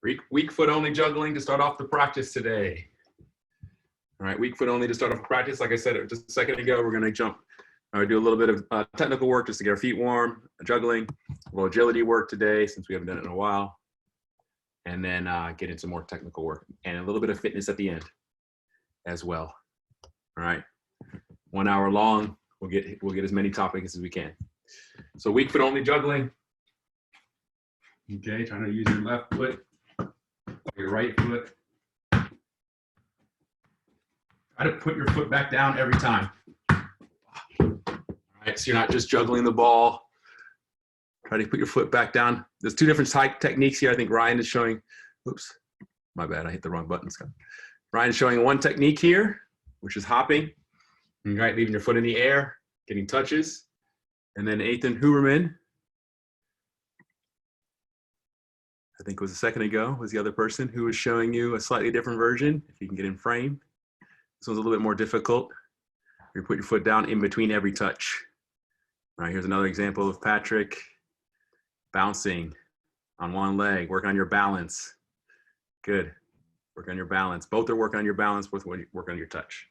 Weak foot only juggling to start off the practice today. All right, weak foot only to start off the practice. Like I said just a second ago, we're gonna jump, do a little bit of technical work just to get our feet warm, juggling, a little agility work today since we haven't done it in a while. And then get into more technical work and a little bit of fitness at the end as well. All right, 1 hour long, we'll get as many topics as we can. So weak foot only juggling. Okay, trying to use your left foot, your right foot. Try to put your foot back down every time. All right, so you're not just juggling the ball. Try to put your foot back down. There's two different techniques here. I think Ryan is showing, oops, my bad, I hit the wrong button. Ryan is showing one technique here, which is hopping. Right, leaving your foot in the air, getting touches. And then Ethan Hooberman, I think it was a second ago, was the other person who was showing you a slightly different version, if you can get in frame. This one's a little bit more difficult. You put your foot down in between every touch. All right, here's another example of Patrick bouncing on one leg, work on your balance. Good, work on your balance. Both are working on your balance, both work on your touch.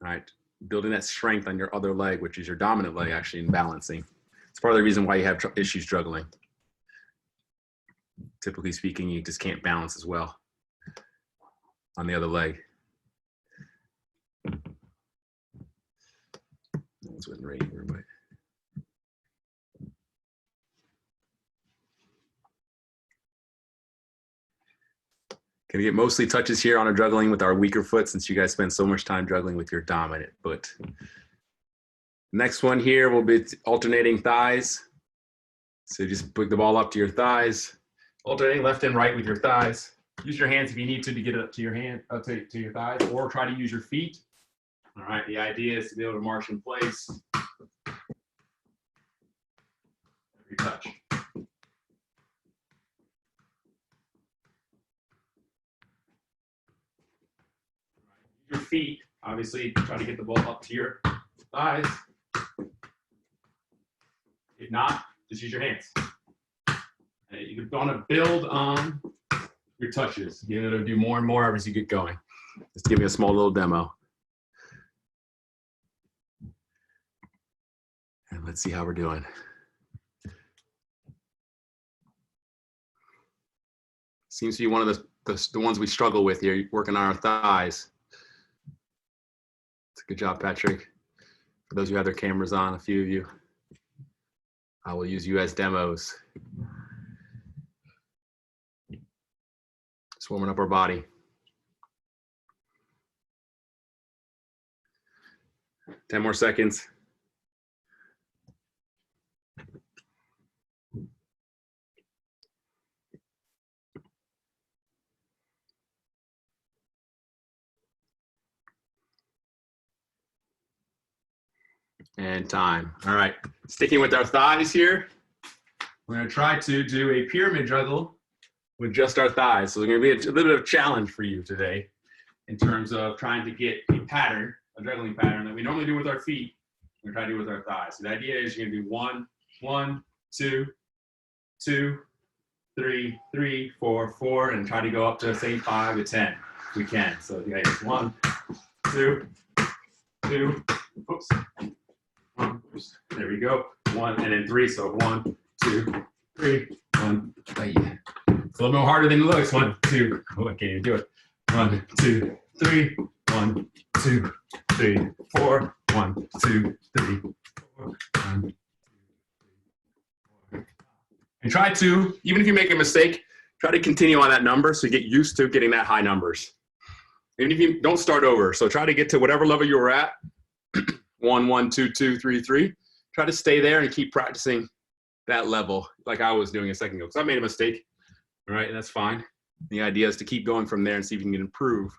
All right, building that strength on your other leg, which is your dominant leg actually in balancing. It's part of the reason why you have issues juggling. Typically speaking, you just can't balance as well on the other leg. That's what rain here, but. Gonna get mostly touches here on our juggling with our weaker foot since you guys spend so much time juggling with your dominant foot. Next one here will be alternating thighs. So just put the ball up to your thighs, alternating left and right with your thighs. Use your hands if you need to get it up to your hand, up to your thighs, or try to use your feet. All right, the idea is to be able to march in place. Every touch. Your feet, obviously, try to get the ball up to your thighs. If not, just use your hands. You want to build on your touches. You're going to do more and more as you get going. Just give me a small little demo. And let's see how we're doing. Seems to be one of the ones we struggle with here, working on our thighs. Good job, Patrick. For those who have their cameras on, a few of you, I will use you as demos. Just warming up our body. Ten more seconds. And time. All right, sticking with our thighs here, we're gonna try to do a pyramid juggle with just our thighs. So it's gonna be a little bit of a challenge for you today in terms of trying to get a pattern, a juggling pattern that we normally do with our feet. We're gonna try to do with our thighs. So the idea is you're gonna do 1, 1, 2, 2, 3, 3, 4, 4, and try to go up to say 5 to 10 if we can. So the idea is 1, 2, 2, oops. There we go. 1 and then 3. So 1, 2, 3, 1. It's a little more harder than it looks. 1, 2. Oh, I can't even do it. 1, 2, 3. 1, 2, 3, 4. 1, 2, 3, 4. 1, 2, 3, 4. And try to, even if you make a mistake, try to continue on that number so you get used to getting that high numbers. Even if you don't start over. So try to get to whatever level you were at. 1, 1, 2, 2, 3, 3. Try to stay there and keep practicing that level like I was doing a second ago. Because I made a mistake, all right, and that's fine. The idea is to keep going from there and see if you can improve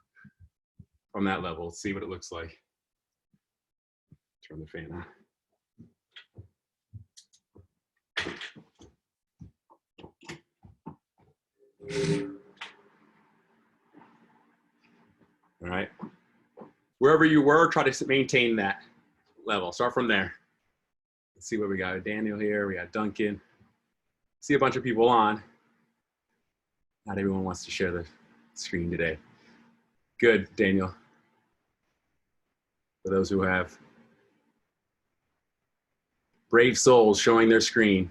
from that level. See what it looks like. Turn the fan on. All right. Wherever you were, try to maintain that level. Start from there. Let's see what we got. Daniel here. We got Duncan. See a bunch of people on. Not everyone wants to share the screen today. Good, Daniel. For those who have. Brave souls showing their screen.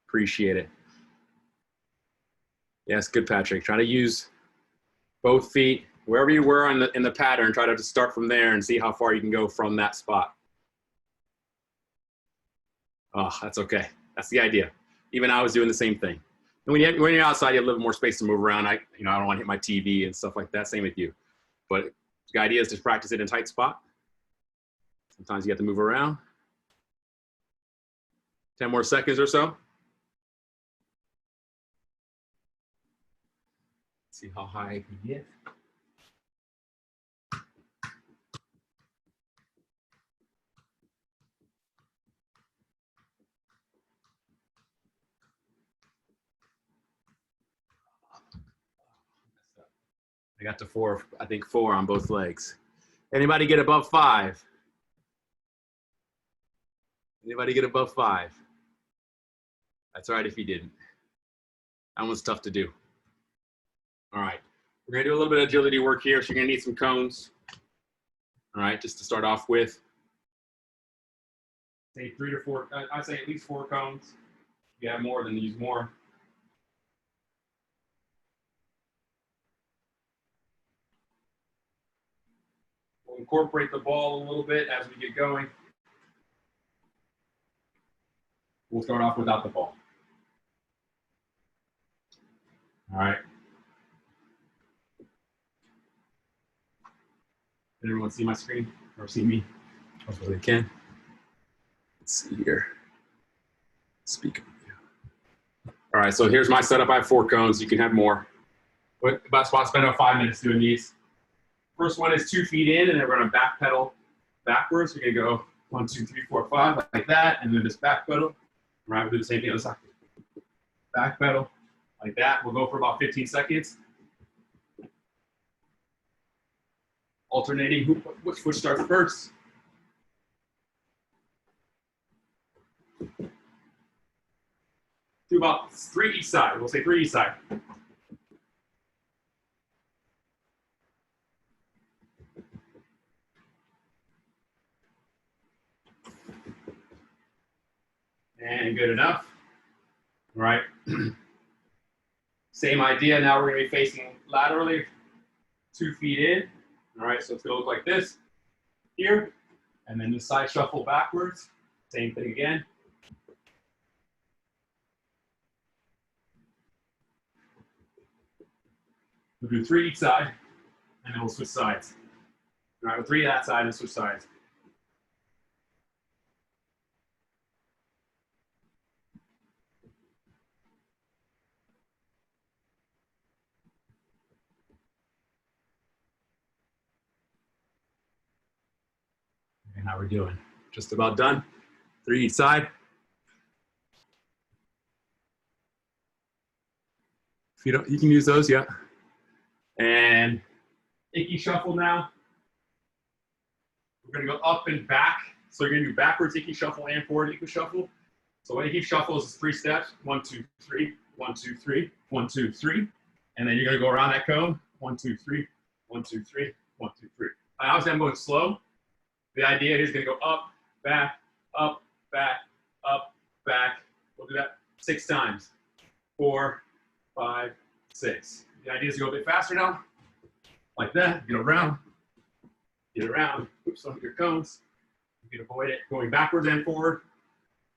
Appreciate it. Yes, good, Patrick. Try to use both feet wherever you were in the pattern. Try to just start from there and see how far you can go from that spot. Oh, that's okay. That's the idea. Even I was doing the same thing. And when you're outside, you have a little more space to move around. I don't want to hit my TV and stuff like that. Same with you. But the idea is to practice it in a tight spot. Sometimes you have to move around. 10 more seconds or so. See how high I can get. I got to 4, I think 4 on both legs. Anybody get above 5? Anybody get above 5? That's all right if you didn't. That one's tough to do. All right, we're gonna do a little bit of agility work here, so you're gonna need some cones. All right, just to start off with. Say 3 to 4, I'd say at least 4 cones. If you have more, then use more. We'll incorporate the ball a little bit as we get going. We'll start off without the ball. All right. Did everyone see my screen or see me? Hopefully they can. Let's see here. Speak. All right, so here's my setup. I have 4 cones. You can have more. But about spend about 5 minutes doing these. First one is 2 feet in, and then we're gonna back pedal backwards. We're gonna go 1, 2, 3, 4, 5 like that, and then just back pedal. All right, we'll do the same thing on the side. Back pedal like that. We'll go for about 15 seconds. Alternating which foot starts first. Do about 3 each side. We'll say 3 each side. And good enough. All right. Same idea. Now we're going to be facing laterally, 2 feet in. All right, so it's going to look like this here. And then the side shuffle backwards. Same thing again. We'll do 3 each side, and then we'll switch sides. All right, we'll 3 that side and switch sides. And how we're doing. Just about done. 3 each side. If you don't, you can use those, yeah. And icky shuffle now. We're gonna go up and back. So you're gonna do backwards icky shuffle and forward icky shuffle. So icky shuffle is 3 steps. 1, 2, 3, 1, 2, 3, 1, 2, 3. And then you're gonna go around that cone. 1, 2, 3, 1, 2, 3, 1, 2, 3. Obviously I'm going slow. The idea is gonna go up, back, up, back, up, back. We'll do that 6 times. 4, 5, 6. The idea is to go a bit faster now. Like that, get around, oops, some of your cones. You can avoid it going backwards and forward.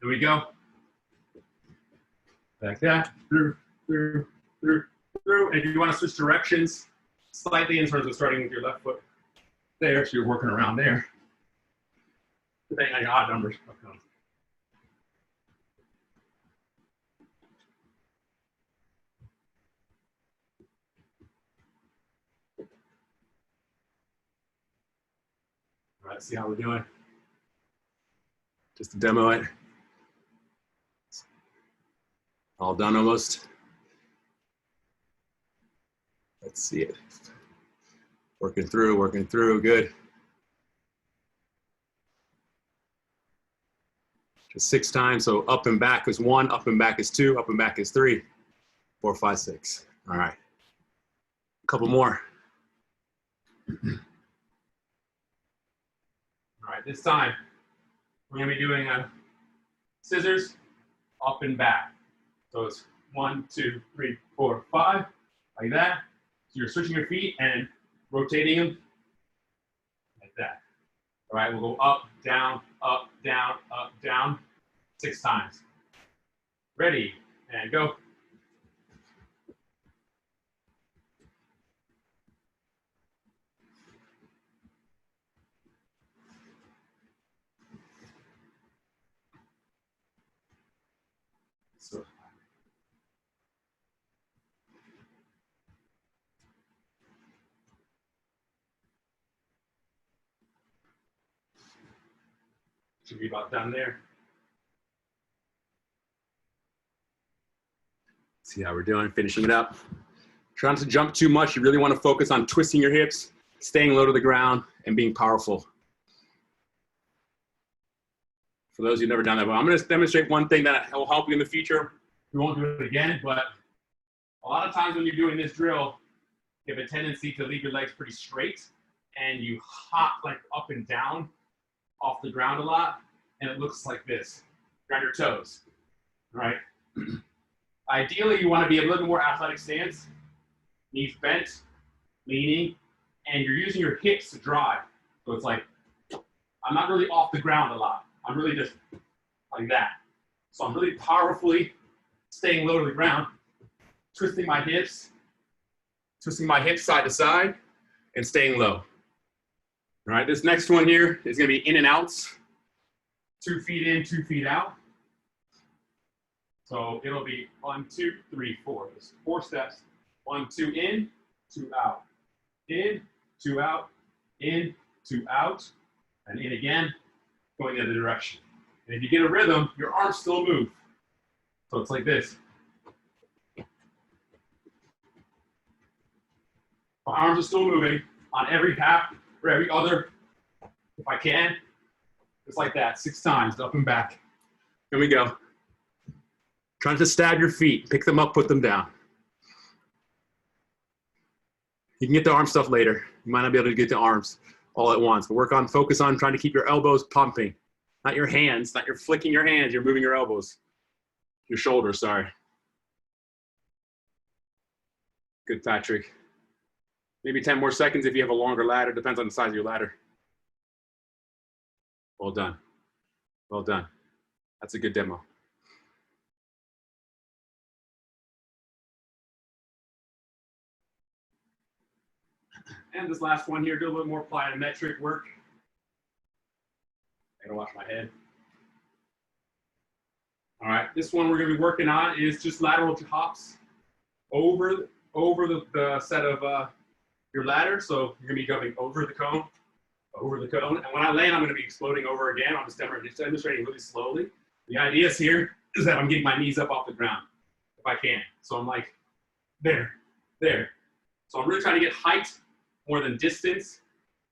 There we go. Like that, through. And if you want to switch directions slightly in terms of starting with your left foot there, so you're working around there. Depending on your odd numbers. All right, see how we're doing. Just to demo it. All done almost. Let's see it. Working through, good. 6 times. So up and back is 1, up and back is 2, up and back is 3, 4, 5, 6. All right. A couple more. All right, this time we're gonna be doing a scissors up and back. So it's 1, 2, 3, 4, 5, like that. So you're switching your feet and rotating them like that. All right, we'll go up, down, up, down, up, down, 6 times. Ready, and go. So, should be about done there. See how we're doing, finishing it up. Try not to jump too much. You really want to focus on twisting your hips, staying low to the ground, and being powerful. For those who've never done that, well, I'm going to demonstrate one thing that will help you in the future. We won't do it again, but a lot of times when you're doing this drill, you have a tendency to leave your legs pretty straight, and you hop like up and down off the ground a lot, and it looks like this. You're on your toes, right? Ideally, you want to be a little bit more athletic stance, knees bent, leaning, and you're using your hips to drive. So it's like, I'm not really off the ground a lot. I'm really just like that. So I'm really powerfully staying low to the ground, twisting my hips side to side, and staying low. All right, this next one here is gonna be in and outs. 2 feet in, 2 feet out. So it'll be 1, 2, 3, 4. There's 4 steps. 1, 2 in, 2 out. In, 2 out, in, 2 out, and in again, going the other direction. And if you get a rhythm, your arms still move. So it's like this. My arms are still moving on every half or every other, if I can. Just like that, 6 times, up and back. Here we go. Trying to stab your feet, pick them up, put them down. You can get the arm stuff later. You might not be able to get the arms all at once, but focus on trying to keep your elbows pumping. Not your hands, not you're flicking your hands, you're moving your elbows. Your shoulders, sorry. Good, Patrick. Maybe 10 more seconds if you have a longer ladder, depends on the size of your ladder. Well done. Well done. That's a good demo. And this last one here, do a little more plyometric work. I gotta wash my head. All right, this one we're gonna be working on is just lateral hops over the set of your ladder. So you're gonna be going over the cone. And when I land, I'm gonna be exploding over again. I'm just demonstrating really slowly. The idea here is that I'm getting my knees up off the ground, if I can. So I'm like, there. So I'm really trying to get height more than distance.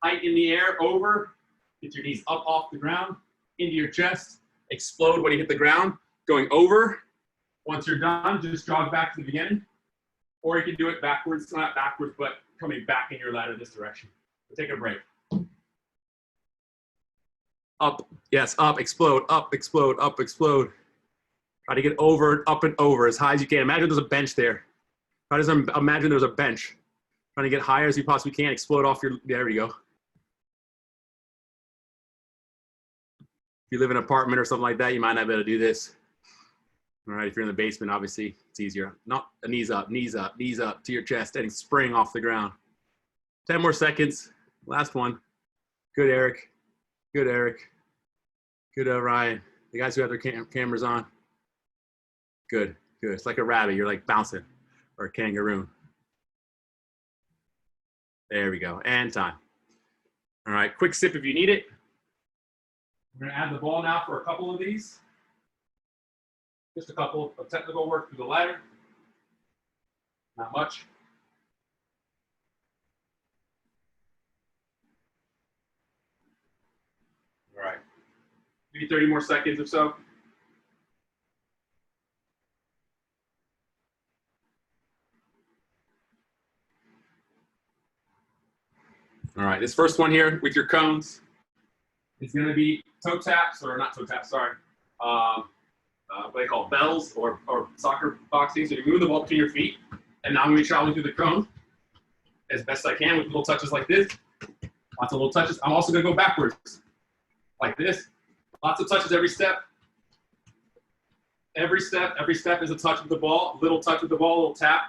Height in the air, over, get your knees up off the ground, into your chest, explode when you hit the ground, going over. Once you're done, just jog back to the beginning. Or you can do it backwards, not backwards, but coming back in your ladder this direction. So take a break. Up, yes, up, explode, up, explode, up, explode. Try to get over, up and over as high as you can. Imagine there's a bench there. Try to imagine there's a bench. Trying to get higher as you possibly can, explode off your, there we go. If you live in an apartment or something like that, you might not be able to do this. All right, if you're in the basement, obviously it's easier. Not knees up to your chest and spring off the ground. 10 more seconds, last one. Good, Eric. Good, Eric. Good, Ryan. The guys who have their cameras on. Good. It's like a rabbit, you're like bouncing, or a kangaroo. There we go, and time. All right, quick sip if you need it. We're gonna add the ball now for a couple of these. Just a couple of technical work through the ladder. Not much. All right, maybe 30 more seconds or so. All right, this first one here with your cones, it's going to be toe taps, or not toe taps, sorry. What they call bells or soccer boxing. So you move the ball between your feet, and now I'm going to be traveling through the cone as best I can with little touches like this. Lots of little touches. I'm also going to go backwards like this. Lots of touches every step. Every step is a touch with the ball. Little touch with the ball, little tap.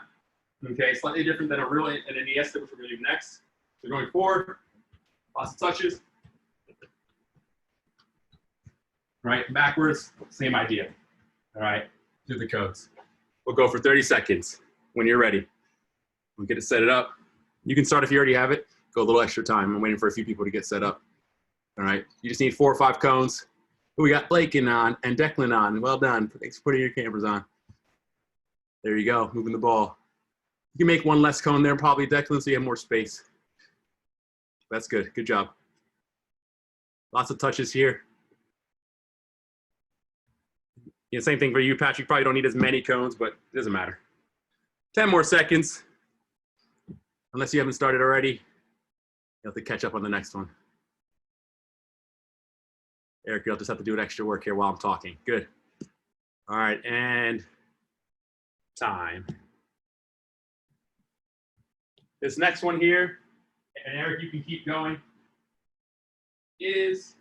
Okay, slightly different than an Iniesta, which we're going to do next. So going forward, lots of touches. Right, backwards, same idea. All right, do the codes. We'll go for 30 seconds. When you're ready, we'll get it set up. You can start if you already have it. Go a little extra time. I'm waiting for a few people to get set up. All right, you just need 4 or 5 cones. We got Blake on and Declan on. Well done. Thanks for putting your cameras on. There you go, moving the ball. You can make one less cone there, probably Declan, so you have more space. That's good. Good job. Lots of touches here. Yeah, same thing for you, Patrick. Probably don't need as many cones, but it doesn't matter. 10 more seconds. Unless you haven't started already, you'll have to catch up on the next one. Eric, you'll just have to do an extra work here while I'm talking. Good. All right, and time. This next one here, and Eric, you can keep going, is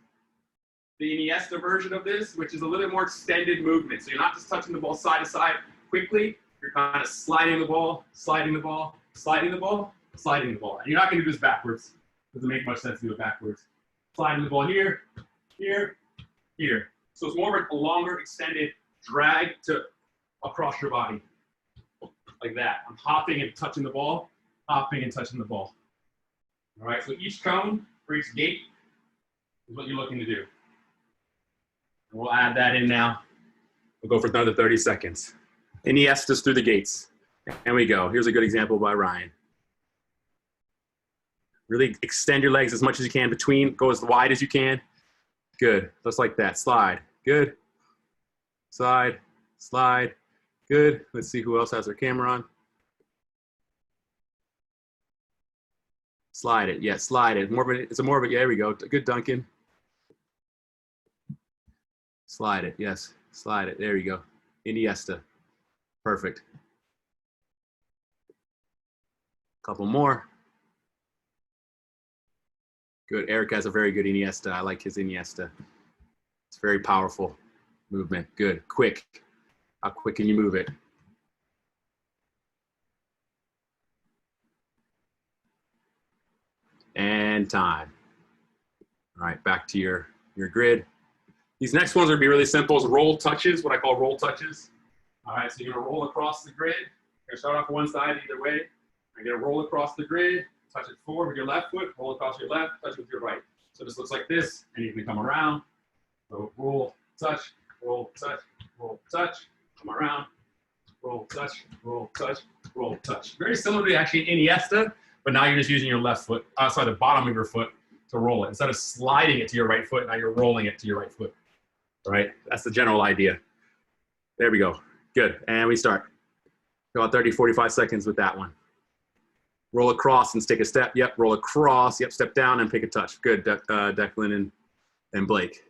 the Iniesta version of this, which is a little bit more extended movement. So you're not just touching the ball side to side quickly. You're kind of sliding the ball, sliding the ball, sliding the ball, sliding the ball. And you're not going to do this backwards. It doesn't make much sense to do it backwards. Sliding the ball here, here, here. So it's more of a longer, extended drag to across your body. Like that. I'm hopping and touching the ball, hopping and touching the ball. All right, so each cone for each gate is what you're looking to do. And we'll add that in now. We'll go for another 30 seconds. Iniesta's through the gates. And we go. Here's a good example by Ryan. Really extend your legs as much as you can between. Go as wide as you can. Good. Just like that. Slide. Good. Slide. Slide. Good. Let's see who else has their camera on. Slide it. Yeah, slide it. More of it. It's a more of it. Yeah, there we go. Good, Duncan. Slide it. Yes. Slide it. There you go. Iniesta. Perfect. Couple more. Good. Eric has a very good Iniesta. I like his Iniesta. It's very powerful movement. Good. Quick. How quick can you move it? And time. All right, back to your grid. These next ones are going to be really simple. It's roll touches, what I call roll touches. All right, so you're going to roll across the grid. You're going to start off one side either way. You're going to roll across the grid, touch it forward with your left foot, roll across your left, touch it with your right. So this looks like this, and you can come around. So roll, touch, come around, roll, touch, roll, touch. Very similar to actually Iniesta, but now you're just using your left foot, sorry, the bottom of your foot to roll it. Instead of sliding it to your right foot, now you're rolling it to your right foot. All right, that's the general idea. There we go. Good, and we start. Go 30, 45 seconds with that one. Roll across and take a step. Yep, roll across. Yep, step down and pick a touch. Good, Declan and Blake.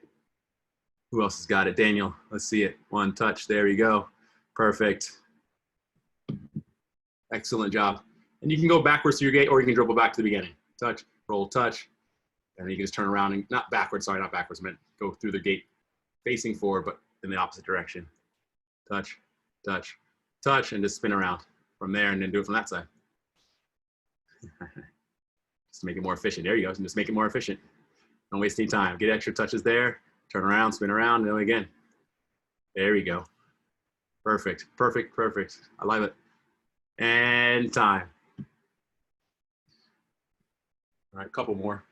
Who else has got it? Daniel, let's see it. One touch, there you go. Perfect. Excellent job. And you can go backwards to your gate or you can dribble back to the beginning. Touch, roll, touch. And then you can just turn around and, not backwards, sorry, not backwards, I meant go through the gate facing forward, but in the opposite direction. Touch, touch, touch, and just spin around from there and then do it from that side. Just to make it more efficient. There you go, and just make it more efficient. Don't waste any time. Get extra touches there, turn around, spin around, and then again. There we go. Perfect, perfect, perfect. I love it. And time. All right, a couple more.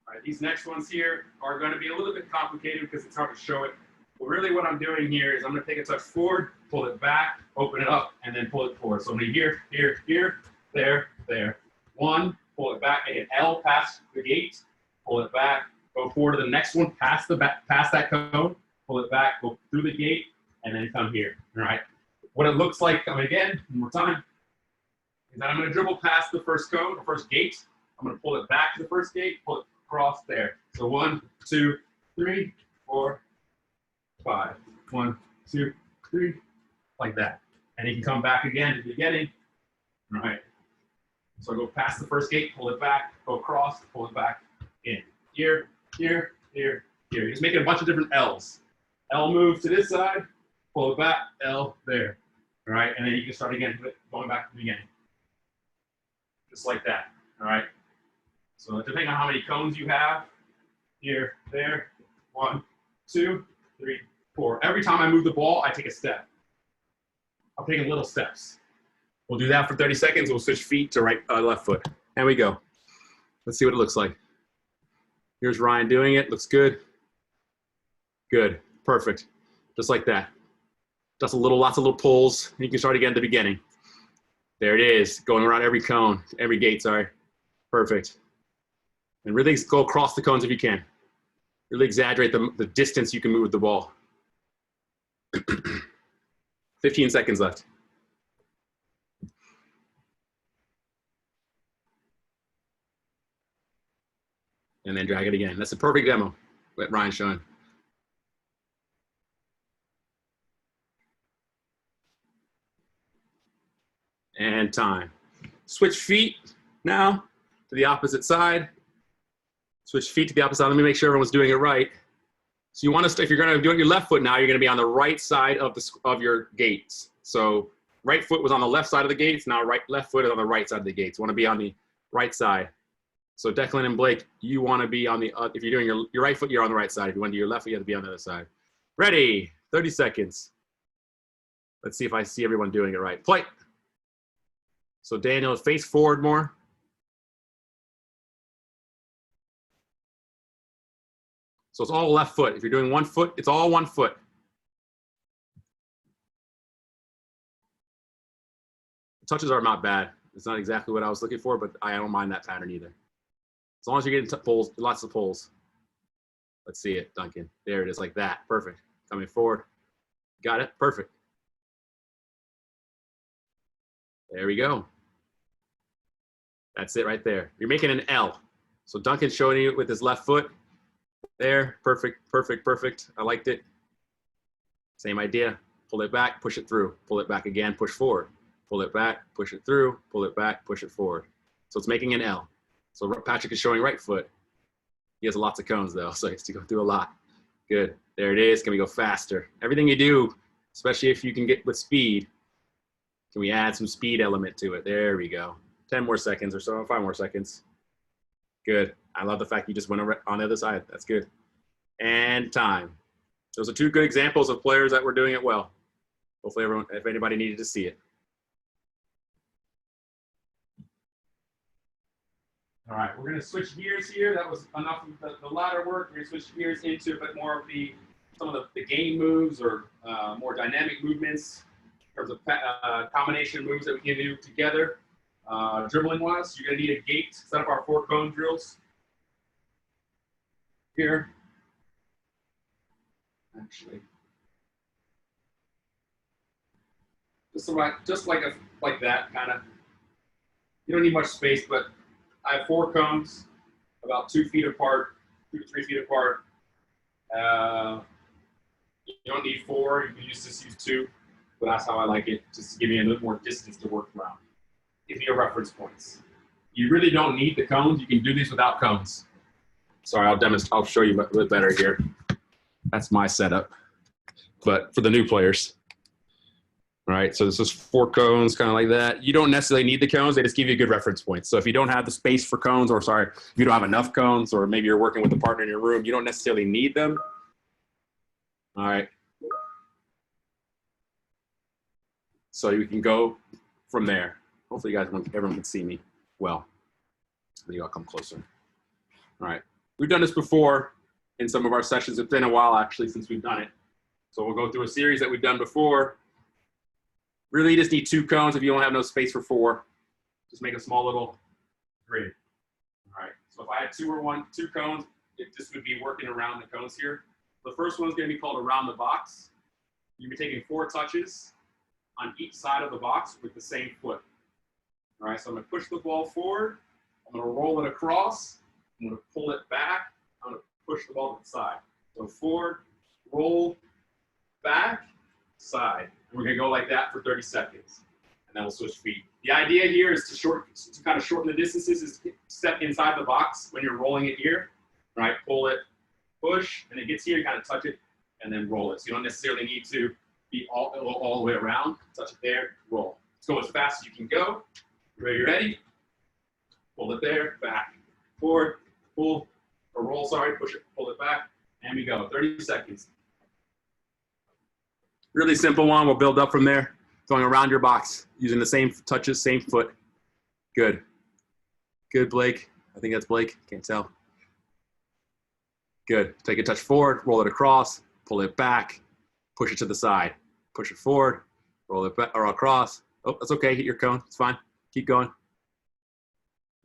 All right, these next ones here are going to be a little bit complicated because it's hard to show it. But really what I'm doing here is I'm going to take a touch forward, pull it back, open it up, and then pull it forward. So I'm going to here, there, there. One, pull it back, I hit L past the gate, pull it back, go forward to the next one, past that cone, pull it back, go through the gate, and then come here. All right. What it looks like, coming again, one more time, is that I'm going to dribble past the first cone, or first gate. I'm going to pull it back to the first gate, pull it across there. So 1, 2, 3, 4, 5. 1, 2, 3, like that. And you can come back again to the beginning. All right. So I go past the first gate, pull it back, go across, pull it back in. Here, here, here, here. You're just making a bunch of different L's. L move to this side, pull it back, L there. All right. And then you can start again, going back to the beginning. Just like that. All right. So depending on how many cones you have, here, there, 1, 2, 3, 4. Every time I move the ball, I take a step. I'm taking little steps. We'll do that for 30 seconds. We'll switch feet to left foot. And we go. Let's see what it looks like. Here's Ryan doing it. Looks good. Good. Perfect. Just like that. Just lots of little pulls. You can start again at the beginning. There it is. Going around every cone, every gate, sorry. Perfect. And really go across the cones if you can. Really exaggerate the distance you can move with the ball. 15 seconds left. And then drag it again. That's a perfect demo that Ryan's showing. And time. Switch feet now to the opposite side. Switch feet to the opposite side. Let me make sure everyone's doing it right. So you want to, if you're going to do it your left foot now, you're going to be on the right side of your gates. So right foot was on the left side of the gates. Now left foot is on the right side of the gates. You want to be on the right side. So Declan and Blake, you want to be on the, if you're doing your right foot, you're on the right side. If you want to do your left foot, you have to be on the other side. Ready, 30 seconds. Let's see if I see everyone doing it right. Play. So Daniel, face forward more. So it's all left foot. If you're doing one foot, it's all one foot. The touches are not bad. It's not exactly what I was looking for, but I don't mind that pattern either. As long as you're getting pulls, lots of pulls. Let's see it, Duncan. There it is, like that. Perfect. Coming forward. Got it. Perfect. There we go. That's it right there. You're making an L. So Duncan's showing you with his left foot. There. Perfect, perfect, perfect. I liked it. Same idea. Pull it back, push it through. Pull it back again, push forward. Pull it back, push it through. Pull it back, push it forward. So it's making an L. So Patrick is showing right foot. He has lots of cones though, so he has to go through a lot. Good. There it is. Can we go faster? Everything you do, especially if you can get with speed, can we add some speed element to it? There we go. 10 more seconds or so, 5 more seconds. Good. I love the fact you just went on the other side. That's good. And time. Those are 2 good examples of players that were doing it well. Hopefully everyone, if anybody needed to see it. All right, we're going to switch gears here. That was enough of the ladder work. We're going to switch gears into a bit more of some of the game moves or more dynamic movements in terms of combination moves that we can do together. Dribbling wise, you're going to need a gate to set up our 4 cone drills here. Actually, just like that kind of. You don't need much space, but I have 4 cones, about 2 feet apart, 2 to 3 feet apart. You don't need 4. You can just use 2, but that's how I like it, just to give me a little more distance to work around. Give me your reference points. You really don't need the cones. You can do these without cones. Sorry, I'll show you a bit better here. That's my setup, but for the new players. All right, so this is 4 cones, kind of like that. You don't necessarily need the cones. They just give you good reference points. So if you don't have the space for cones, or sorry, if you don't have enough cones, or maybe you're working with a partner in your room, you don't necessarily need them. All right. So you can go from there. Hopefully everyone can see me well. Maybe I'll come closer. All right. We've done this before in some of our sessions. It's been a while, actually, since we've done it. So we'll go through a series that we've done before. Really, you just need 2 cones if you don't have no space for 4. Just make a small little grid. All right. So if I had 2 cones, this would be working around the cones here. The first one's going to be called around the box. You'll be taking 4 touches on each side of the box with the same foot. All right, so I'm gonna push the ball forward. I'm gonna roll it across. I'm gonna pull it back. I'm gonna push the ball to the side. So forward, roll, back, side. And we're gonna go like that for 30 seconds. And then we'll switch feet. The idea here is to kind of shorten the distances, is to step inside the box when you're rolling it here. Right, pull it, push, and it gets here, you kind of touch it, and then roll it. So you don't necessarily need to be all the way around. Touch it there, roll. Let's go as fast as you can go. Ready? Pull it there, back, forward, pull, or roll, sorry, push it, pull it back, and we go. 30 seconds. Really simple one. We'll build up from there. Going around your box, using the same touches, same foot. Good. Good, Blake. I think that's Blake. Can't tell. Good. Take a touch forward, roll it across, pull it back, push it to the side. Push it forward, roll it back or across. Oh, that's okay. Hit your cone. It's fine. Keep going.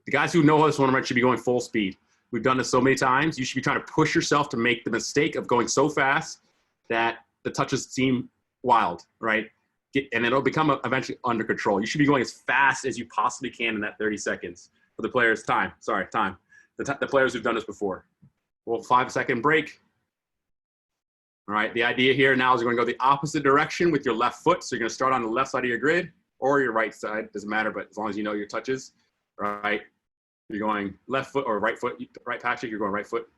The guys who know this one should be going full speed. We've done this so many times. You should be trying to push yourself to make the mistake of going so fast that the touches seem wild, right? And it'll become eventually under control. You should be going as fast as you possibly can in that 30 seconds. For the players, time. The players who've done this before. Well, 5-second break. All right, the idea here now is you're going to go the opposite direction with your left foot. So you're going to start on the left side of your grid or your right side. Doesn't matter, but as long as you know your touches. All right, you're going left foot or right foot. Right, Patrick, you're going right foot.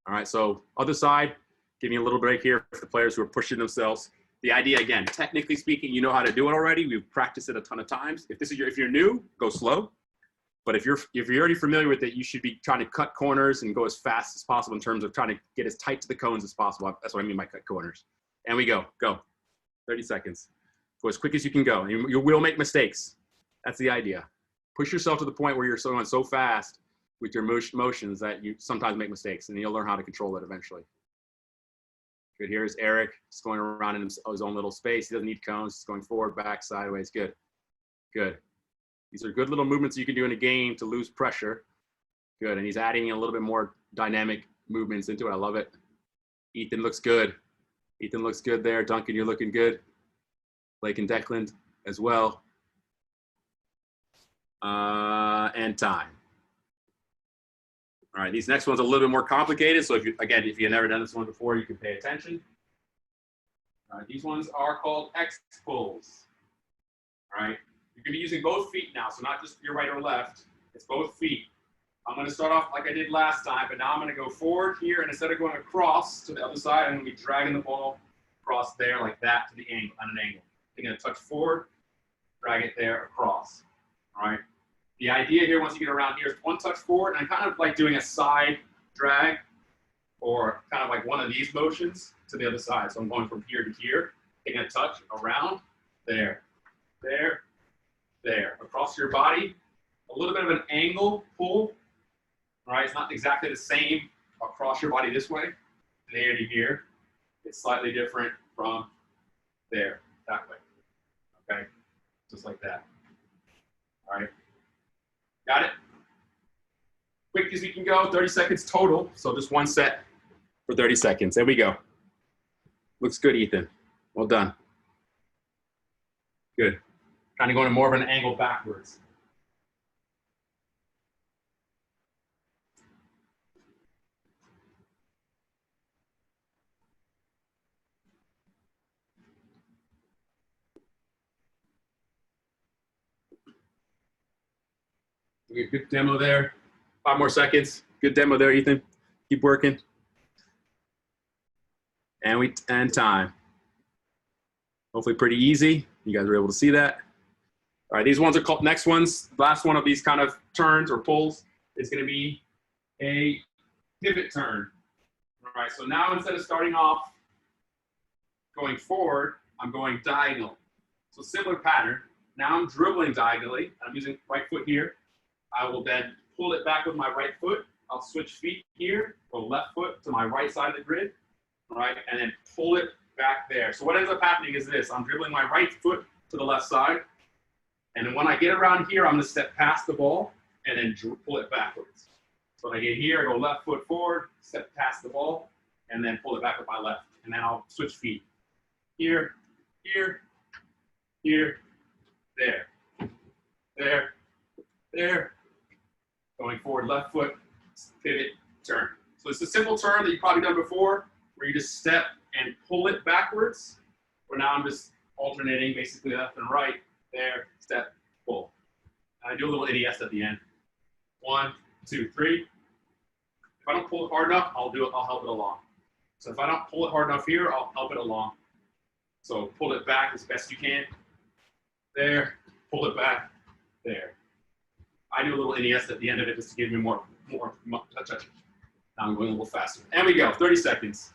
All right, so other side, give me a little break here for the players who are pushing themselves. The idea, again, technically speaking, you know how to do it already. We've practiced it a ton of times. If you're new, go slow. But if you're already familiar with it, you should be trying to cut corners and go as fast as possible in terms of trying to get as tight to the cones as possible. That's what I mean by cut corners. And we go. 30 seconds. Go as quick as you can go. You will make mistakes. That's the idea. Push yourself to the point where you're going so fast with your motions that you sometimes make mistakes, and you'll learn how to control it eventually. Good. Here's Eric, just going around in his own little space. He doesn't need cones. Just going forward, back, sideways. Good. Good. These are good little movements you can do in a game to lose pressure. Good. And he's adding a little bit more dynamic movements into it. I love it. Ethan looks good. Ethan looks good there. Duncan, you're looking good. Blake and Declan as well. And time. All right, these next ones are a little bit more complicated. So if you've never done this one before, you can pay attention. All right, these ones are called X pulls. All right. You can be using both feet now, so not just your right or left. It's both feet. I'm going to start off like I did last time, but now I'm going to go forward here, and instead of going across to the other side, I'm going to be dragging the ball across there like that to the angle, on an angle. I'm going to touch forward, drag it there across. All right. The idea here, once you get around here, is one touch forward, and I'm kind of like doing a side drag, or kind of like one of these motions to the other side. So I'm going from here to here, taking a touch around, there, across your body, a little bit of an angle pull, right? It's not exactly the same across your body this way, there to here. It's slightly different from there, that way, okay? Just like that, all right? Got it? Quick as we can go, 30 seconds total, so just one set for 30 seconds. There we go. Looks good, Ethan. Well done. Good. Kind of going more of an angle backwards. Good demo there. 5 more seconds. Good demo there, Ethan. Keep working. And time. Hopefully pretty easy. You guys were able to see that. All right, these ones are called, next ones, last one of these kind of turns or pulls is going to be a pivot turn. All right, so now instead of starting off going forward, I'm going diagonal. So similar pattern. Now I'm dribbling diagonally. I'm using right foot here. I will then pull it back with my right foot. I'll switch feet here, go left foot to my right side of the grid, all right, and then pull it back there. So what ends up happening is this. I'm dribbling my right foot to the left side, and then when I get around here, I'm going to step past the ball and then pull it backwards. So when I get here, I go left foot forward, step past the ball, and then pull it back with my left, and then I'll switch feet. here, here, here, there, there, there. Going forward, left foot, pivot, turn. So it's a simple turn that you've probably done before, where you just step and pull it backwards. Where now I'm just alternating basically left and right. There, step, pull. And I do a little NES at the end. 1, 2, 3. If I don't pull it hard enough, I'll help it along. So if I don't pull it hard enough here, I'll help it along. So pull it back as best you can. There, pull it back, there. I do a little NES at the end of it just to give me more touch. Now I'm going a little faster. And we go, 30 seconds.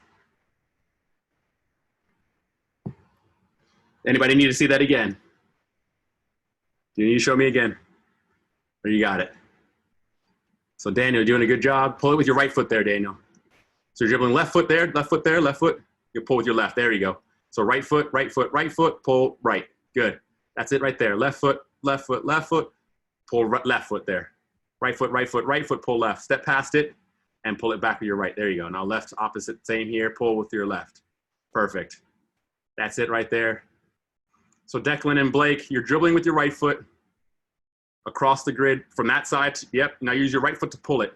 Anybody need to see that again? Do you need to show me again? Or you got it? So Daniel, you're doing a good job. Pull it with your right foot there, Daniel. So you're dribbling left foot there, left foot there, left foot. You pull with your left. There you go. So right foot, right foot, right foot, pull right. Good. That's it right there. Left foot, left foot, left foot. Pull right, left foot there. Right foot, right foot, right foot, pull left. Step past it and pull it back with your right. There you go. Now left, opposite, same here. Pull with your left. Perfect. That's it right there. So Declan and Blake, you're dribbling with your right foot across the grid from that side. Yep. Now use your right foot to pull it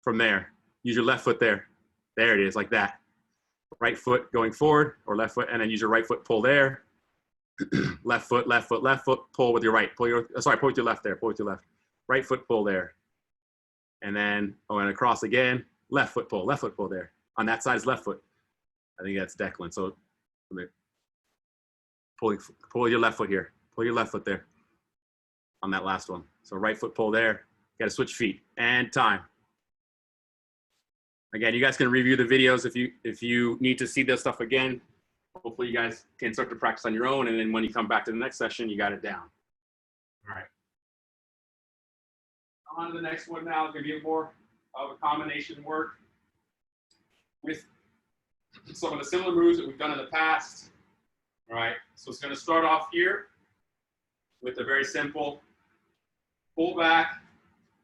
from there. Use your left foot there. There it is, like that. Right foot going forward, or left foot, and then use your right foot, pull there. Left foot, left foot, left foot, pull with your right. Pull with your left there. Pull with your left. Right foot, pull there. And then, and across again. Left foot pull there. On that side is left foot. I think that's Declan. So pull your left foot here. Pull your left foot there on that last one. So right foot pull there. Got to switch feet. And time. Again, you guys can review the videos if you need to see this stuff again. Hopefully you guys can start to practice on your own, and then when you come back to the next session, you got it down. All right. On to the next one now. It's going to be more of a combination work with some of the similar moves that we've done in the past. All right. So it's going to start off here with a very simple pull back,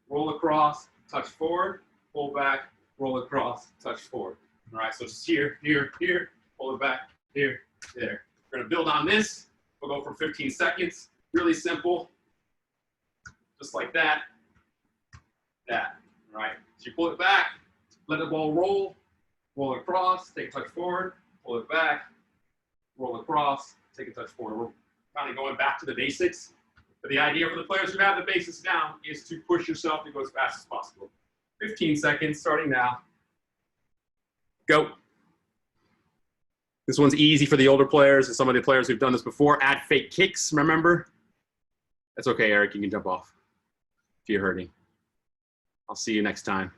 roll across, touch forward, pull back, roll across, touch forward. All right. So just here, here, here, pull it back. Here, there. We're going to build on this. We'll go for 15 seconds. Really simple. Just like that. That. All right. So you pull it back, let the ball roll it across, take a touch forward, pull it back, roll across, take a touch forward. We're kind of going back to the basics. But the idea for the players who have the basics down is to push yourself to go as fast as possible. 15 seconds starting now. Go. This one's easy for the older players and some of the players who've done this before. Add fake kicks, remember? That's okay, Eric. You can jump off if you're hurting. I'll see you next time.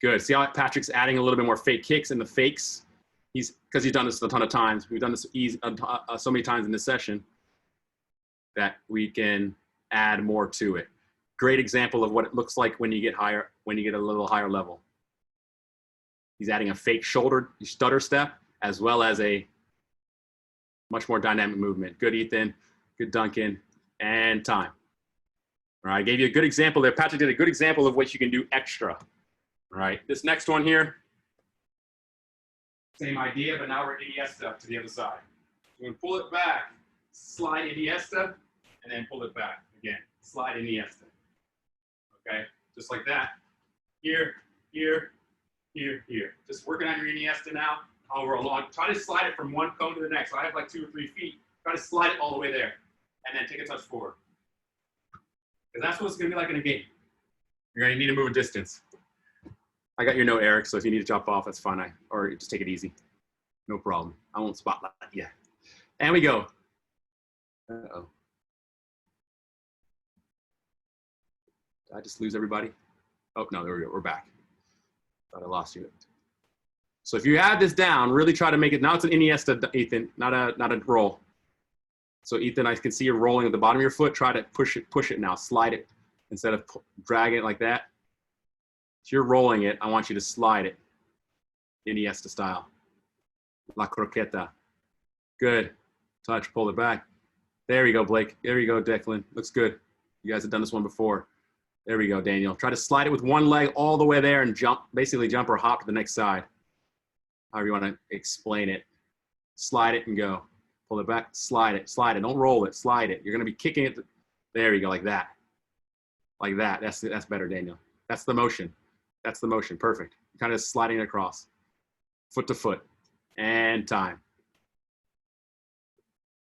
Good. See how Patrick's adding a little bit more fake kicks and the fakes? Because he's done this a ton of times. We've done this so many times in this session that we can add more to it. Great example of what it looks like when you get higher, when you get a little higher level. He's adding a fake shoulder stutter step as well as a much more dynamic movement. Good, Ethan. Good, Duncan. And time. All right, I gave you a good example there. Patrick did a good example of what you can do extra. All right, this next one here, same idea, but now we're Iniesta to the other side. We're gonna pull it back, slide Iniesta, and then pull it back again. Slide Iniesta. Okay, just like that. Here, here, here, here. Just working on your Iniesta now. Over along. Try to slide it from one cone to the next. So I have like 2 or 3 feet. Try to slide it all the way there, and then take a touch forward. Because that's what it's gonna be like in a game. You're gonna need to move a distance. I got your note, Eric, so if you need to jump off, that's fine. Or just take it easy. No problem. I won't spotlight you. And we go. Uh-oh. Did I just lose everybody? Oh, no, there we go. We're back. Thought I lost you. So if you have this down, really try to make it. Now it's an Iniesta, Ethan, not a roll. So Ethan, I can see you're rolling at the bottom of your foot. Try to push it now. Slide it instead of dragging it like that. If you're rolling it, I want you to slide it, Iniesta style. La croqueta. Good. Touch, pull it back. There we go, Blake. There you go, Declan. Looks good. You guys have done this one before. There we go, Daniel. Try to slide it with one leg all the way there and jump, basically jump or hop to the next side. however you want to explain it. Slide it and go. Pull it back, slide it, slide it. Don't roll it, slide it. You're going to be kicking it. There you go, like that. Like that. That's better, Daniel. That's the motion. That's the motion. Perfect. Kind of sliding it across. Foot to foot. And time.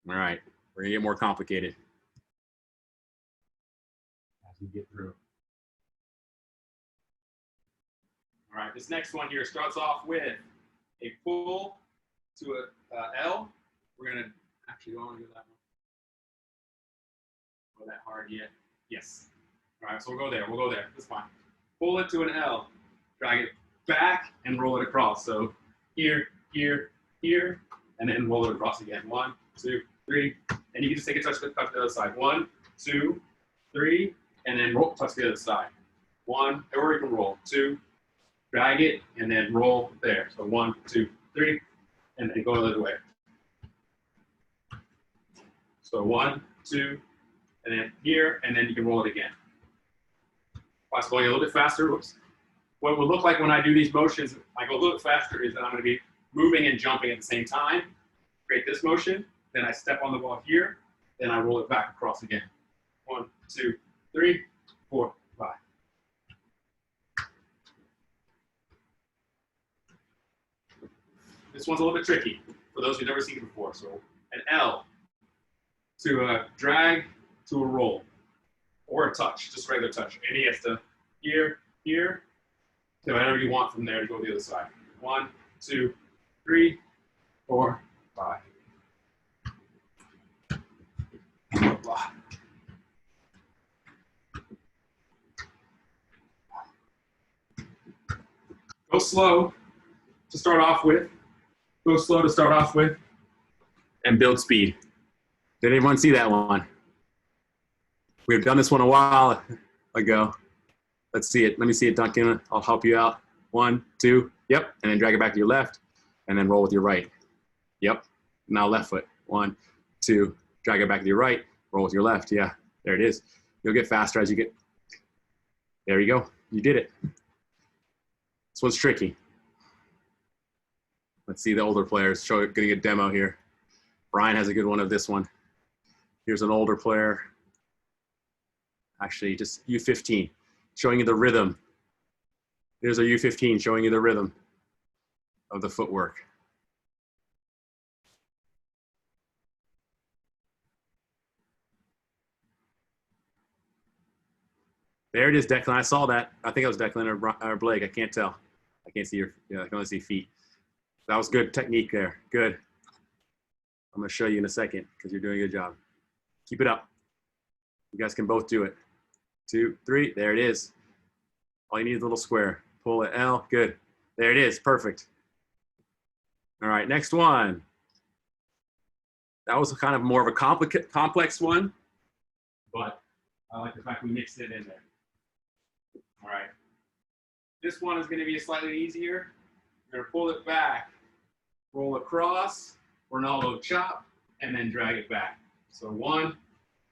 All right. We're going to get more complicated as we get through. All right. This next one here starts off with a pull to a L. We're going to actually go on and do that one. Go that hard yet? Yes. All right. So we'll go there. We'll go there. That's fine. Pull it to an L. Drag it back and roll it across. So here, here, here, and then roll it across again. 1, 2, 3, and you can just take a touch to the other side. 1, 2, 3, and then roll, touch the other side. 1, or you can roll. 2, drag it, and then roll there. So 1, 2, 3, and then go the other way. So 1, 2, and then here, and then you can roll it again. Watch going a little bit faster. Whoops. What it will look like when I do these motions, I go a little bit faster, is that I'm going to be moving and jumping at the same time. Create this motion, then I step on the ball here, then I roll it back across again. 1, 2, 3, 4, 5. This one's a little bit tricky for those who've never seen it before. So an L to a drag to a roll, or a touch, just regular touch. And he has to here, here, to whatever you want from there to go to the other side. 1, 2, 3, 4, 5. Blah. Go slow to start off with. Go slow to start off with. And build speed. Did anyone see that one? We've done this one a while ago. Let's see it. Let me see it, Duncan. I'll help you out. 1, 2. Yep. And then drag it back to your left. And then roll with your right. Yep. Now left foot. 1, 2. Drag it back to your right. Roll with your left. Yeah. There it is. You'll get faster as you get. There you go. You did it. This one's tricky. Let's see the older players. Getting a demo here. Brian has a good one of this one. Here's an older player. Actually, just U15. Showing you the rhythm. Here's a U15 showing you the rhythm of the footwork. There it is, Declan. I saw that. I think it was Declan or Blake. I can't tell. I can't see I can only see feet. That was good technique there. Good. I'm going to show you in a second because you're doing a good job. Keep it up. You guys can both do it. 2, 3. There it is. All you need is a little square. Pull it, L. Good. There it is. Perfect. All right, next one. That was kind of more of a complex one, but I like the fact we mixed it in there. All right. This one is going to be slightly easier. We're going to pull it back, roll across, Ronaldo chop, and then drag it back. So 1,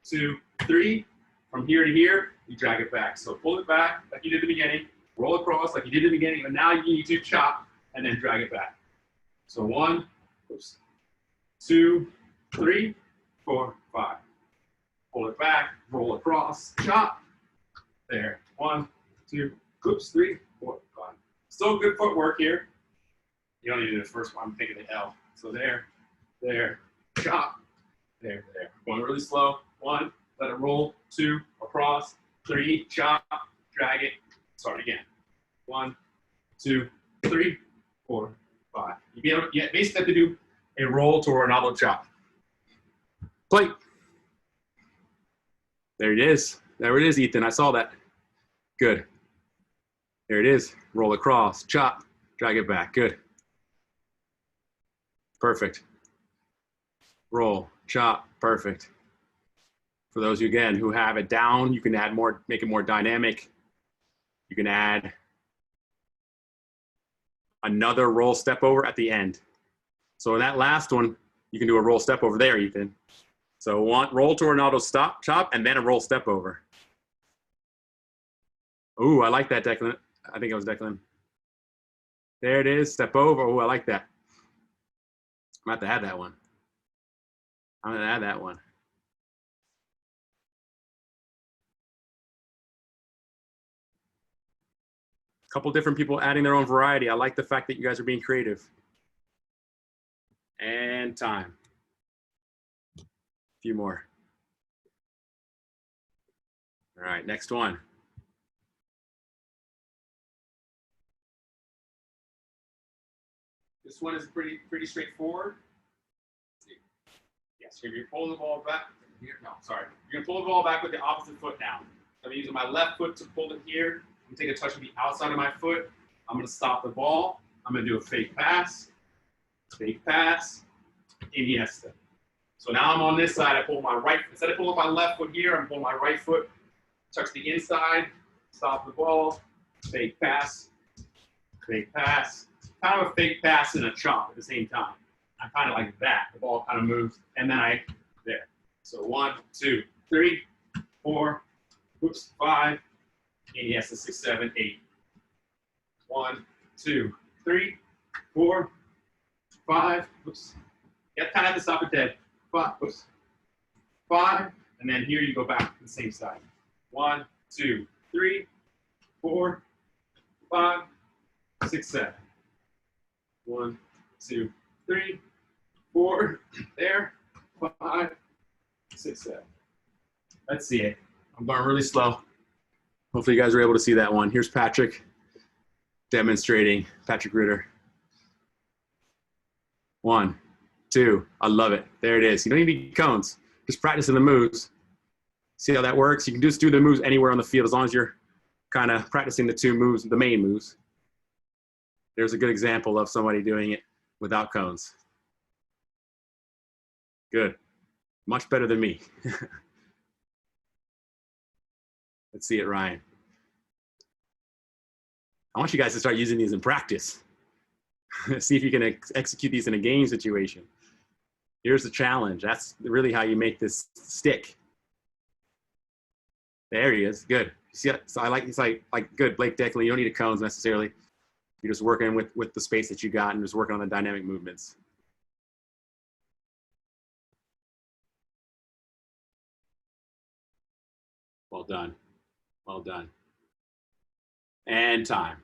2, 3. From here to here, you drag it back. So pull it back like you did at the beginning, roll across like you did at the beginning, and now you need to chop and then drag it back. So 1, 2, 3, 4, 5. Pull it back, roll across, chop. There. 1, 2, 3, 4, 5. Still good footwork here. You don't need to do the first one. I'm thinking the L. So there, chop, there. Going really slow. 1, let it roll. 2, across. 3, chop, drag it, start again. 1, 2, 3, 4, 5. You basically have to do a roll to a Ronaldo chop. Play. There it is. There it is, Ethan. I saw that. Good. There it is. Roll across, chop, drag it back. Good. Perfect. Roll, chop, perfect. For those, again, who have it down, you can add more, make it more dynamic. You can add another roll step over at the end. So in that last one, you can do a roll step over there, Ethan. So roll to Ronaldo stop, chop, and then a roll step over. Ooh, I like that, Declan. I think it was Declan. There it is, step over. Ooh, I like that. I'm about to add that one. I'm gonna add that one. A couple different people adding their own variety. I like the fact that you guys are being creative. And time. A few more. All right, next one. This one is pretty straightforward. Yes, you're gonna pull the ball back here. No, sorry. You're gonna pull the ball back with the opposite foot now. So I'm using my left foot to pull it here. I'm gonna take a touch with the outside of my foot. I'm gonna stop the ball. I'm gonna do a fake pass, Iniesta. So now I'm on this side. I pull my right. Instead of pulling my left foot here, I'm pulling my right foot, touch the inside, stop the ball, fake pass, kind of a fake pass and a chop at the same time. I'm kind of like that. The ball kind of moves, and then there. So 1, 2, 3, 4, oops, 5, Iniesta, 6, 7, 8. 1, 2, 3, 4, 5, oops. You kind of have to stop it dead. 5, oops. 5, and then here you go back to the same side. 1, 2, 3, 4, 5, 6, 7. 1, 2, 3, 4, there, 5, 6, 7. Let's see it. I'm going really slow. Hopefully you guys were able to see that one. Here's Patrick demonstrating, Patrick Ritter. 1, 2, I love it. There it is. You don't need cones. Just practicing the moves. See how that works? You can just do the moves anywhere on the field as long as you're kind of practicing the two moves, the main moves. There's a good example of somebody doing it without cones. Good. Much better than me. Let's see it, Ryan. I want you guys to start using these in practice. See if you can execute these in a game situation. Here's the challenge. That's really how you make this stick. There he is. Good. See, so I like, it's like good, Blake Declan. You don't need a cones necessarily. You're just working with the space that you got and just working on the dynamic movements. Well done. Well done. And time.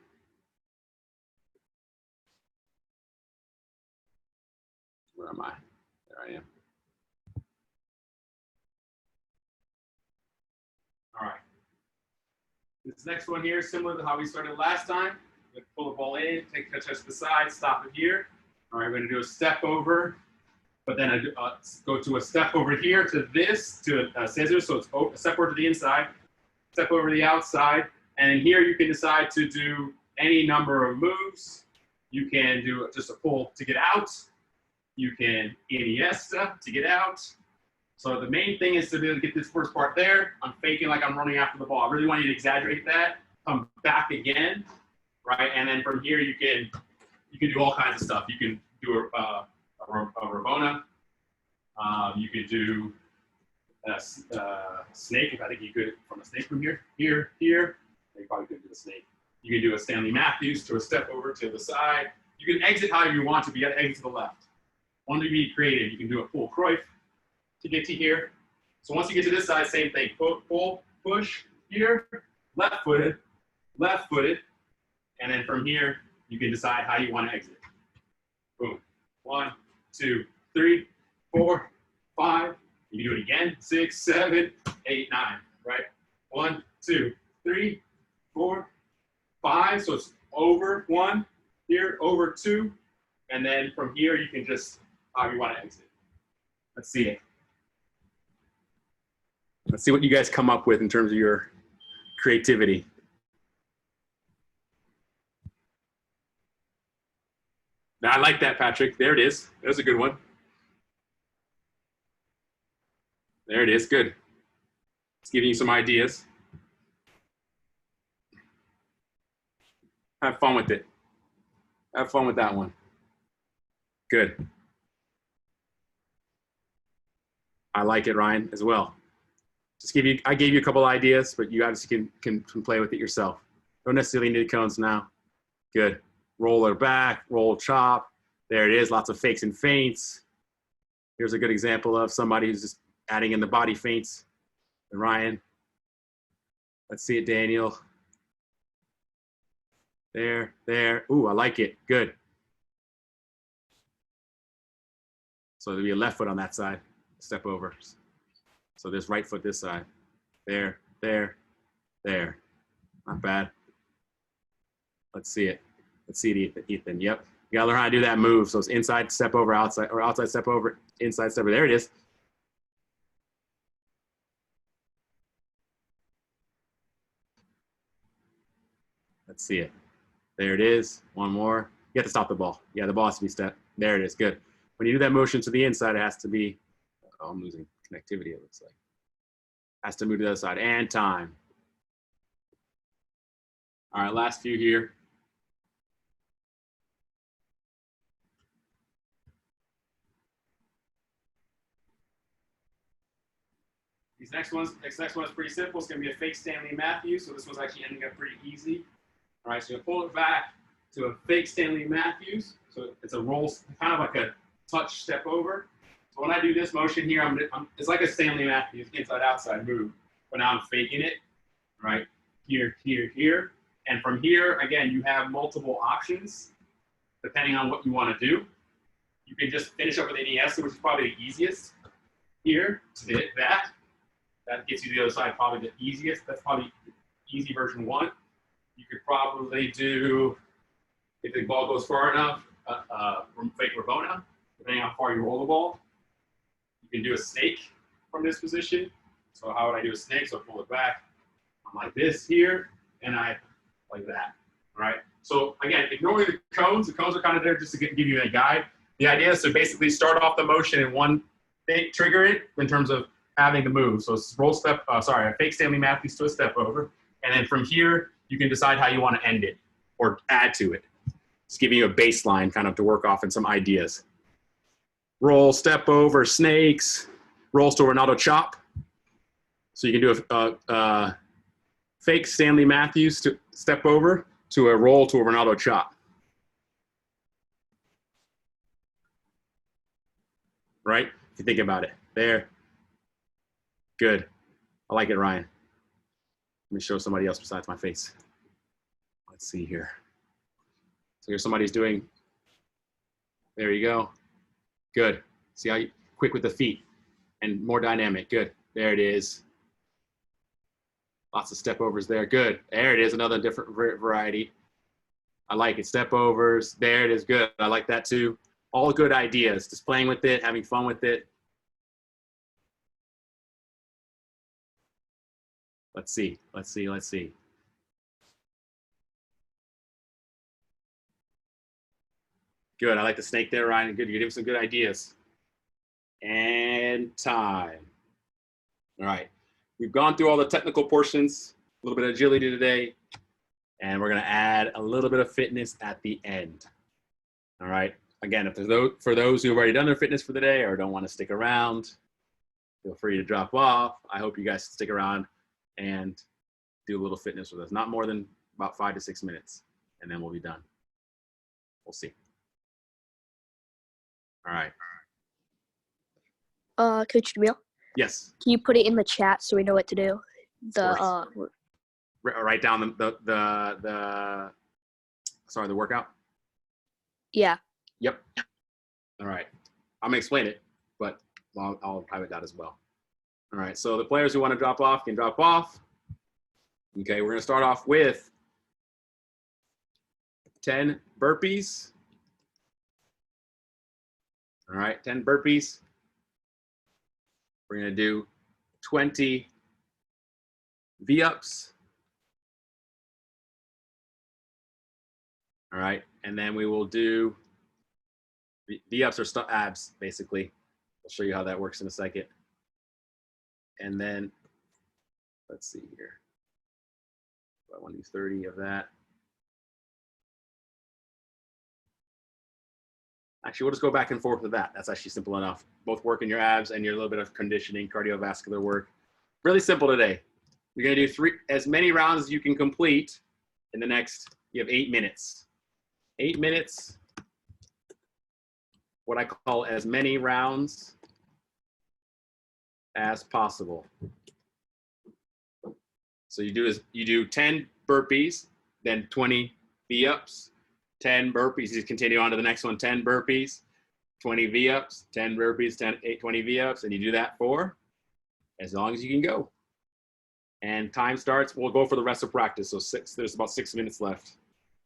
Where am I? There I am. All right. This next one here is similar to how we started last time. Pull the ball in, take a touch to the side, stop it here. All right, we're going to do a step over, but then I go to a step over here to this, to a scissors. So it's a step over to the inside, step over to the outside. And here you can decide to do any number of moves. You can do just a pull to get out. You can Iniesta to get out. So the main thing is to be able to get this first part there. I'm faking like I'm running after the ball. I really want you to exaggerate that. Come back again. Right, and then from here you can do all kinds of stuff. You can do a Rabona. You could do a snake. If I think you could from a snake from here. You probably could do a snake. You can do a Stanley Matthews to a step over to the side. You can exit however you want to, but you got to exit to the left. Want to be creative? You can do a full Cruyff to get to here. So once you get to this side, same thing. Pull, push here, left-footed. And then from here, you can decide how you want to exit. Boom. 1, 2, 3, 4, 5. You can do it again. 6, 7, 8, 9. Right? 1, 2, 3, 4, 5. So it's over 1, here, over 2. And then from here, you can just how you want to exit. Let's see it. Let's see what you guys come up with in terms of your creativity. Now, I like that, Patrick. There it is. There's a good one. There it is. Good. It's giving you some ideas. Have fun with it. Have fun with that one. Good. I like it, Ryan, as well. I gave you a couple ideas, but you guys can play with it yourself. Don't necessarily need cones now. Good. Roll it back, roll chop, There it is, lots of fakes and feints. Here's a good example of somebody who's just adding in the body feints. And Ryan. Let's see it, Daniel. There, there. Ooh, I like it. Good. So there'll be a left foot on that side. Step over. So there's right foot this side. There, there, there. Not bad. Let's see it. Let's see it, Ethan. Yep. You gotta learn how to do that move. So it's inside, step over, outside, or outside, step over, inside, step over. There it is. Let's see it. There it is. One more. You have to stop the ball. Yeah, the ball has to be stepped. There it is. Good. When you do that motion to the inside, it has to be, oh, I'm losing connectivity, it looks like. Has to move to the other side. And time. All right, last few here. These next one is pretty simple. It's going to be a fake Stanley Matthews. So this one's actually ending up pretty easy. All right, so you pull it back to a fake Stanley Matthews. So it's a roll, kind of like a touch step over. So when I do this motion here, it's like a Stanley Matthews inside-outside move. But now I'm faking it, right? Here, here, here. And from here, again, you have multiple options depending on what you want to do. You can just finish up with NES, which is probably the easiest here to hit that. That gets you to the other side, probably the easiest. That's probably easy version 1. You could probably do, if the ball goes far enough, fake Rabona, depending on how far you roll the ball. You can do a snake from this position. So how would I do a snake? So I pull it back. I'm like this here, and I like that, all right? So again, ignoring the cones are kind of there just to give you a guide. The idea is to basically start off the motion in one thing, trigger it in terms of having the move. So it's roll step, a fake Stanley Matthews to a step over. And then from here, you can decide how you want to end it or add to it. It's giving you a baseline kind of to work off and some ideas. Roll, step over, snakes, rolls to Ronaldo chop. So you can do a fake Stanley Matthews to step over to a roll to a Ronaldo chop. Right? If you think about it. There. Good. I like it, Ryan. Let me show somebody else besides my face. Let's see here. So here's somebody's doing, there you go. Good. See how you, quick with the feet and more dynamic. Good. There it is. Lots of step overs there. Good. There it is. Another different variety. I like it. Step overs. There it is. Good. I like that too. All good ideas. Just playing with it, having fun with it. Let's see. Let's see. Let's see. Good. I like the snake there, Ryan. Good. You gave some good ideas. And time. All right. We've gone through all the technical portions, a little bit of agility today, and we're going to add a little bit of fitness at the end. All right. Again, if there's for those who have already done their fitness for the day or don't want to stick around, feel free to drop off. I hope you guys stick around and do a little fitness with us. Not more than about 5 to 6 minutes, and then we'll be done. We'll see. All right. Coach Jamil? Yes. Can you put it in the chat so we know what to do? Write down the workout? Yeah. Yep. All right. I'm going to explain it, but I'll private that as well. All right. So the players who want to drop off can drop off. Okay. We're going to start off with 10 burpees. All right. 10 burpees. We're going to do 20 V-ups. All right. And then we will do V-ups or abs, basically. I'll show you how that works in a second. And then, let's see here. I want to do 30 of that. Actually, we'll just go back and forth with that. That's actually simple enough. Both working your abs and your little bit of conditioning, cardiovascular work. Really simple today. You're going to do as many rounds as you can complete in the next, you have 8 minutes. 8 minutes. what I call as many rounds as possible. So you do 10 burpees, then 20 V-ups, 10 burpees. You continue on to the next one, 10 burpees, 20 V-ups, 10 burpees, 20 V-ups, and you do that for as long as you can go. And time starts, we'll go for the rest of practice. So there's about 6 minutes left.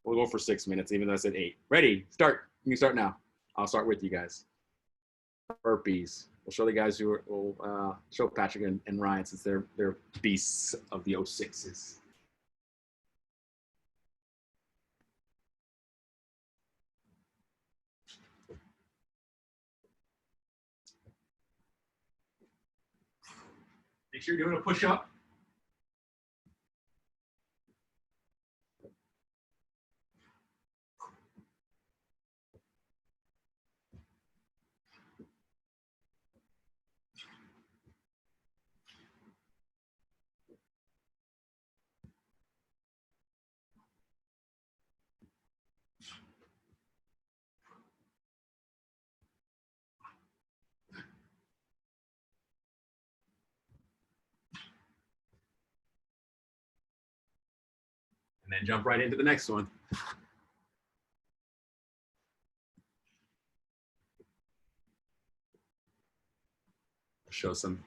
We'll go for 6 minutes, even though I said 8. Ready, start. You can start now. I'll start with you guys. Burpees. We'll show the guys who will show Patrick and Ryan, since they're beasts of the 06s. Make sure you're doing a push-up. And then jump right into the next one. Show some.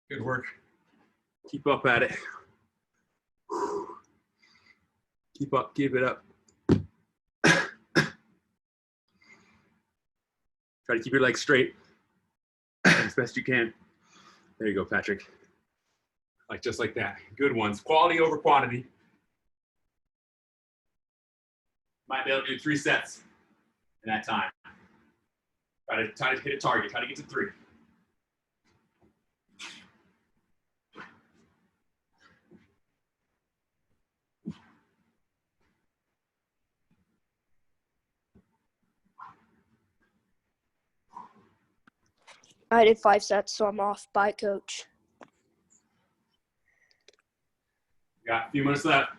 Good work. Keep up at it. Keep up, keep it up. Try to keep your legs straight as best you can. There you go, Patrick. Just like that. Good ones. Quality over quantity. Might be able to do 3 sets in that time. Try to hit a target. Try to get to 3. I did 5 sets, so I'm off. Bye, coach. Got a few minutes left.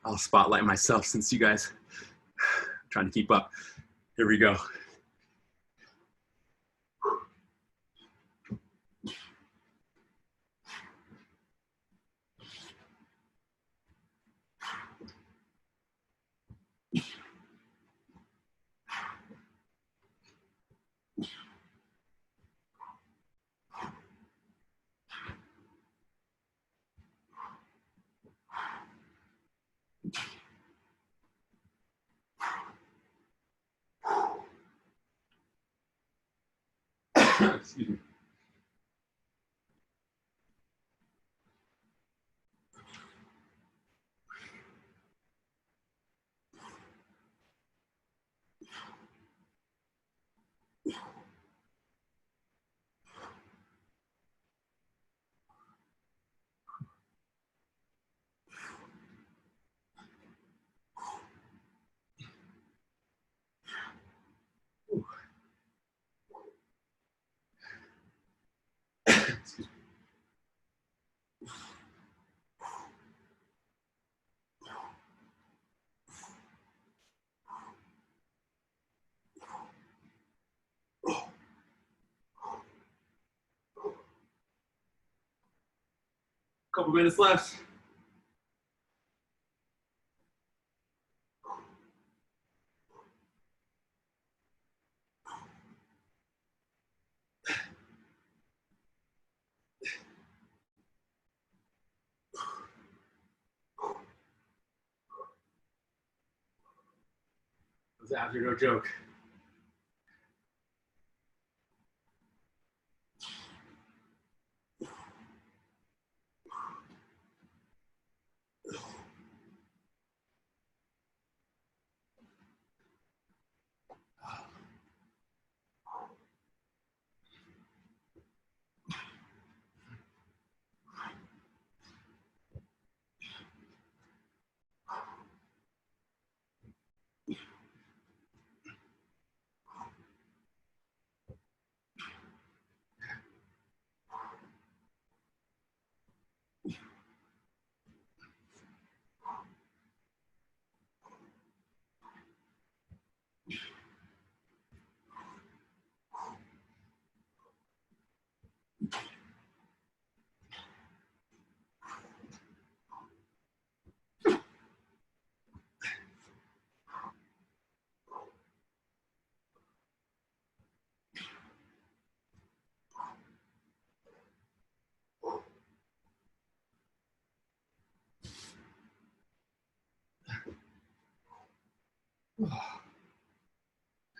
I'll spotlight myself since you guys are trying to keep up. Here we go. Excuse me. Excuse me. Couple minutes left. Those abs are no joke.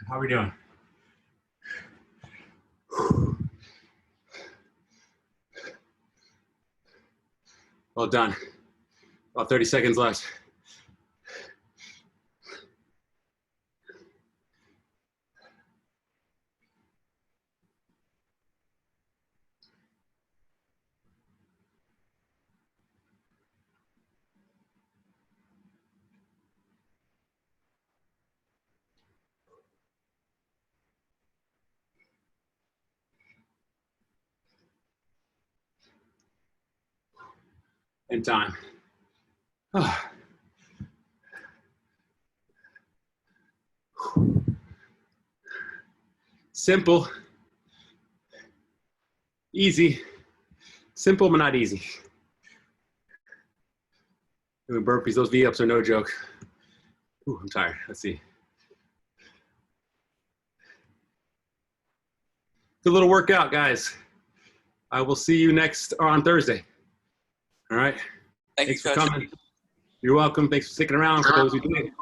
How are we doing? Well done. About 30 seconds left. And time. Simple. Easy. Simple, but not easy. Doing burpees, those V-ups are no joke. Ooh, I'm tired. Let's see. Good little workout, guys. I will see you next or on Thursday. All right. Thanks for coming. You're welcome. Thanks for sticking around for those who did.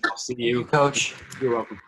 I'll see you. Coach. You're welcome.